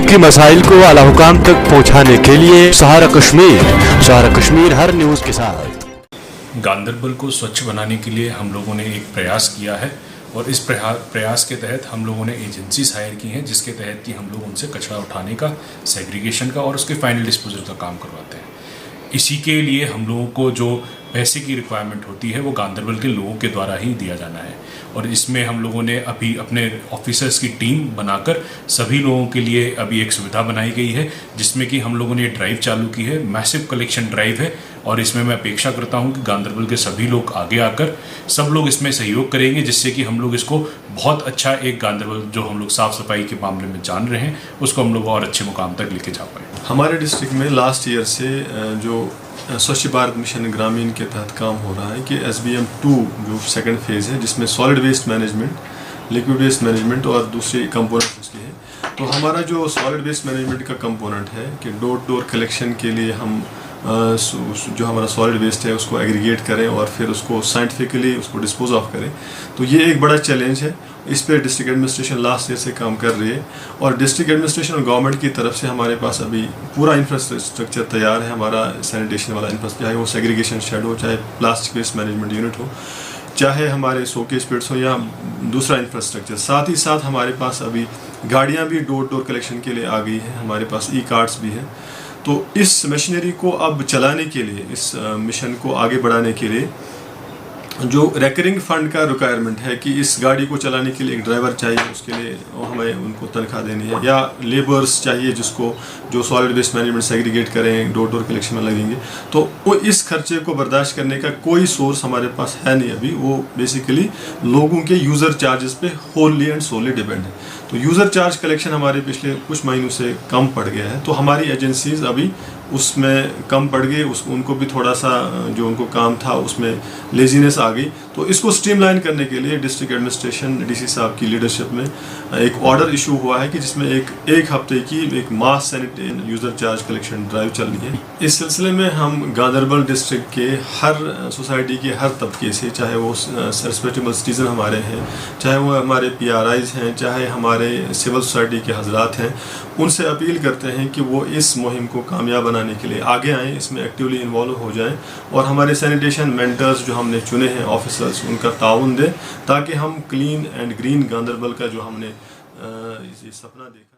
की मसाइल को आला हुकाम तक पहुँचाने के लिए सहारा कश्मीर हर न्यूज़ के साथ। गांदरबल को स्वच्छ बनाने के लिए हम लोगों ने एक प्रयास किया है और इस प्रयास के तहत हम लोगों ने एजेंसीज हायर की हैं, जिसके तहत कि हम लोग उनसे कचरा उठाने का, सेग्रीगेशन का और उसके फाइनल डिस्पोजल का काम करवाते हैं। इसी के लिए हम लोगों को जो पैसे की रिक्वायरमेंट होती है वो गांदरबल के लोगों के द्वारा ही दिया जाना है और इसमें हम लोगों ने अभी अपने ऑफिसर्स की टीम बनाकर सभी लोगों के लिए अभी एक सुविधा बनाई गई है, जिसमें कि हम लोगों ने ये ड्राइव चालू की है। मैसिव कलेक्शन ड्राइव है और इसमें मैं अपेक्षा करता हूं कि गांदरबल के सभी लोग आगे आकर सब लोग इसमें सहयोग करेंगे, जिससे कि हम लोग इसको बहुत अच्छा एक गांदरबल जो हम लोग साफ़ सफाई के मामले में जान रहे हैं उसको हम लोग और अच्छे मुकाम तक लेके जा पाए। हमारे डिस्ट्रिक्ट में लास्ट ईयर से जो स्वच्छ भारत मिशन ग्रामीण के तहत काम हो रहा है कि SBM2 जो सेकंड फेज़ है, जिसमें solid waste management, liquid waste management और दूसरे कंपोनेंट उसके हैं। तो हमारा जो सॉलिड वेस्ट मैनेजमेंट का कंपोनेंट है कि डोर टू डोर कलेक्शन के लिए हम जो हमारा सॉलिड वेस्ट है उसको एग्रीगेट करें और फिर उसको साइंटिफिकली उसको डिस्पोज ऑफ करें। तो ये एक बड़ा चैलेंज है, इस पर डिस्ट्रिक्ट एडमिनिस्ट्रेशन लास्ट ईयर से काम कर रही है और डिस्ट्रिक्ट एडमिनिस्ट्रेशन और गवर्नमेंट की तरफ से हमारे पास अभी पूरा इंफ्रास्ट्रक्चर तैयार है। हमारा सैनिटेशन वाला इंफ्रास्ट्रक्चर, चाहे वो सेग्रीगेशन शेड हो, चाहे प्लास्टिक वेस्ट मैनेजमेंट यूनिट हो, चाहे हमारे सोकेज पिट्स हो या दूसरा इंफ्रास्ट्रक्चर। साथ ही साथ हमारे पास अभी गाड़ियाँ भी डोर टू डोर कलेक्शन के लिए आ गई हैं, हमारे पास कार्ड्स भी हैं। तो इस मशीनरी को अब चलाने के लिए, इस मिशन को आगे बढ़ाने के लिए जो रिकरिंग फंड का रिक्वायरमेंट है कि इस गाड़ी को चलाने के लिए एक ड्राइवर चाहिए, उसके लिए हमें उनको तनख्वाह देनी है, या लेबर्स चाहिए जिसको जो सॉलिड वेस्ट मैनेजमेंट सेग्रीगेट करें, डोर टू डोर कलेक्शन में लगेंगे। तो वो इस खर्चे को बर्दाश्त करने का कोई सोर्स हमारे पास है नहीं अभी। वो बेसिकली लोगों के यूज़र चार्जेस पे होली एंड सोली डिपेंड है। तो यूज़र चार्ज कलेक्शन हमारे पिछले कुछ महीनों से कम पड़ गया है, तो हमारी एजेंसीज अभी उसमें कम पड़ गए, उनको भी थोड़ा सा जो उनको काम था उसमें लेजीनेस आ गई। तो इसको स्ट्रीमलाइन करने के लिए डिस्ट्रिक्ट एडमिनिस्ट्रेशन DC साहब की लीडरशिप में एक ऑर्डर इशू हुआ है कि जिसमें एक हफ्ते की एक mass sanitation user charge collection drive चल रही है। इस सिलसिले में हम गांदरबल डिस्ट्रिक्ट के हर सोसाइटी के हर तबके से, चाहे वो रिस्पेक्टेबल सिटीज़न हमारे हैं, चाहे वो हमारे PRIs हैं, चाहे हमारे सिविल सोसाइटी के हजरात हैं, उनसे अपील करते हैं कि वो इस मुहिम को कामयाब बनाने के लिए आगे आएँ, इसमें एक्टिवली इन्वॉल्व हो जाएं और हमारे सैनिटेशन मेंटर्स जो हमने चुने हैं ऑफिसर्स, उनका ताउन दें ताकि हम क्लीन एंड ग्रीन गांदरबल का जो हमने ये सपना देखा